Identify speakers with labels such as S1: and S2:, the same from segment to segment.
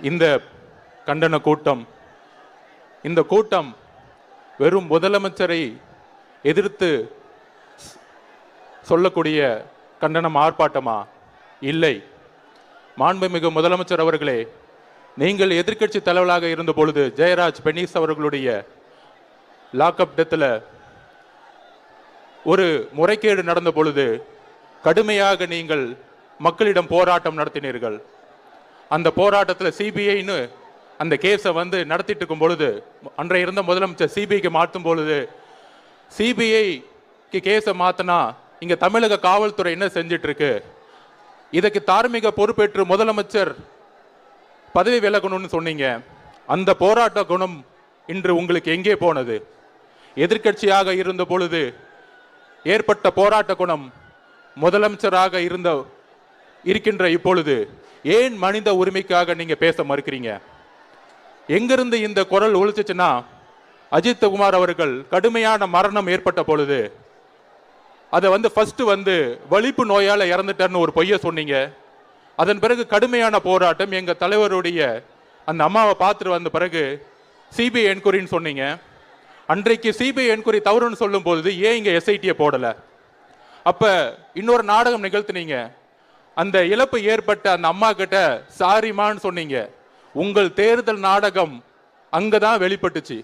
S1: இந்த கண்டன கூட்டம், இந்த கூட்டம் வெறும் முதலமைச்சரை எதிர்த்து சொல்லக்கூடிய கண்டனம் ஆர்ப்பாட்டமா? இல்லை. மாண்புமிகு முதலமைச்சர் அவர்களே, நீங்கள் எதிர்க்கட்சி தலைவராக இருந்த பொழுது ஜெயராஜ் பெனிஸ் அவர்களுடைய லாக்அப் டெத்தில் ஒரு முறைகேடு நடந்த பொழுது கடுமையாக நீங்கள் மக்களிடம் போராட்டம் நடத்தினீர்கள். அந்த போராட்டத்தில் சிபிஐன்னு அந்த கேஸை நடத்திட்டு இருக்கும் பொழுது, அன்றைய இருந்த முதலமைச்சர் சிபிஐக்கு மாற்றும் பொழுது, சிபிஐக்கு கேஸை மாத்தினா இங்க தமிழக காவல்துறை என்ன செஞ்சிட்டு இருக்கு, இதற்கு தார்மீக பொறுப்பேற்று முதலமைச்சர் பதவி விலகணும்னு சொன்னீங்க. அந்த போராட்ட குணம் இன்று உங்களுக்கு எங்கே போனது? எதிர்க்கட்சியாக இருந்த பொழுது ஏற்பட்ட போராட்ட குணம் முதலமைச்சராக இருக்கின்ற இப்பொழுது ஏன் மனித உரிமைக்காக நீங்க பேச மறுக்கிறீங்க? எங்கிருந்து இந்த குரல் ஒழிச்சுச்சுன்னா, அஜித் குமார் அவர்கள் கடுமையான மரணம் ஏற்பட்ட பொழுது அதை ஃபர்ஸ்ட் வலிப்பு நோயால இறந்துட்டார்னு ஒரு பொய்ய சொன்னீங்க. அதன் பிறகு கடுமையான போராட்டம், எங்க தலைவருடைய அந்த அம்மாவை பார்த்துட்டு வந்த பிறகு சிபிஐ என்கொயரின்னு சொன்னீங்க. அன்றைக்கு சிபிஐ என்கொயரி தவறுன்னு சொல்லும் போது ஏன் இங்க எஸ்ஐடியை போடல? அப்ப இன்னொரு நாடகம் நிகழ்த்தினீங்க. அந்த இழப்பு ஏற்பட்ட அந்த அம்மா கிட்ட சாரிமான்னு சொன்னீங்க. உங்கள் தேர்தல் நாடகம் அங்கதான் வெளிப்பட்டுச்சு.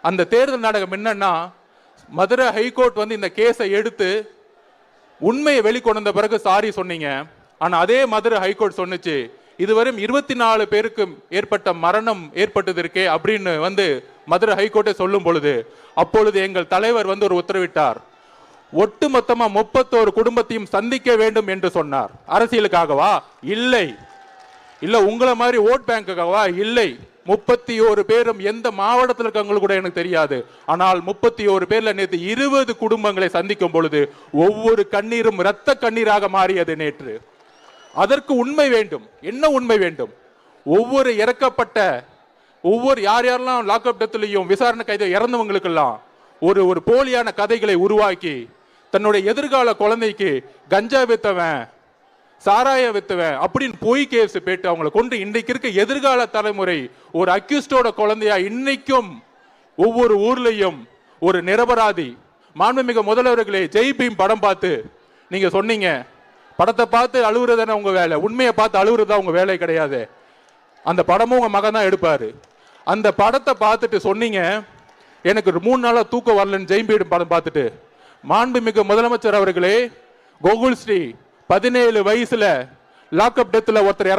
S1: அந்த தேர்தல் நாடகம் என்னன்னா, மதுரை ஹைகோர்ட் இந்த கேஸை எடுத்து உண்மையை வெளிக்கொண்ட பிறகு சாரி சொன்னீங்க. ஆனா அதே மதுரை ஹைகோர்ட் சொன்னிச்சு, இதுவரை 24 பேருக்கு ஏற்பட்ட மரணம் ஏற்பட்டது இருக்கே அப்படின்னு மதுரை ஹைகோர்ட்டை சொல்லும் பொழுது, அப்பொழுது எங்கள் தலைவர் ஒரு உத்தரவிட்டார். ஒட்டுமொத்தமா 31 குடும்பத்தையும் சந்திக்க வேண்டும் என்று சொன்னார். அரசியலுக்காகவா? இல்லை. இல்ல உங்களை மாதிரி ஓட் பேங்குக்காகவா? இல்லை. 31 பேரும் எந்த மாவட்டத்தில் இருக்காங்க கூட எனக்கு தெரியாது. ஆனால் 31 பேர்ல நேற்று 20 குடும்பங்களை சந்திக்கும் பொழுது ஒவ்வொரு கண்ணீரும் இரத்த கண்ணீராக மாறியது நேற்று. அதற்கு உண்மை வேண்டும். என்ன உண்மை வேண்டும்? ஒவ்வொரு இறக்கப்பட்ட யார் யாரெல்லாம் லாக்அப் டெத்லையும் விசாரணை கைது இறந்தவங்களுக்கெல்லாம் ஒரு போலியான கதைகளை உருவாக்கி தன்னுடைய எதிர்கால குழந்தைக்கு கஞ்சா வித்தவன், சாராய வித்தவன் அப்படின்னு பொய் கேஸ் போட்டு அவங்களை கொண்டு இன்றைக்கு இருக்க எதிர்கால தலைமுறை ஒரு அக்யூஸ்டோட குழந்தையா இன்னைக்கும் ஒவ்வொரு ஊர்லயும் ஒரு நிரபராதி. மாண்புமிகு முதல்வர்களே, ஜெய் பீம் படம் பார்த்து நீங்க சொன்னீங்க, படத்தை பார்த்து அழுகுறதானே உங்க வேலை, உண்மையை பார்த்து அழுகுறதா உங்க வேலை கிடையாது. அந்த படமும் உங்க மகன் தான் எடுப்பாரு. அந்த படத்தை பார்த்துட்டு சொன்னீங்க, எனக்கு 3 நாளா தூக்கம் வரலன்னு ஜெய் பீம் படம் பார்த்துட்டு. மாண்புமிகு முதலமைச்சர் அவர்களே, கோகுல் ஸ்ரீ 17 வயசுல லாக்அப் டெத்ல ஒருத்தர்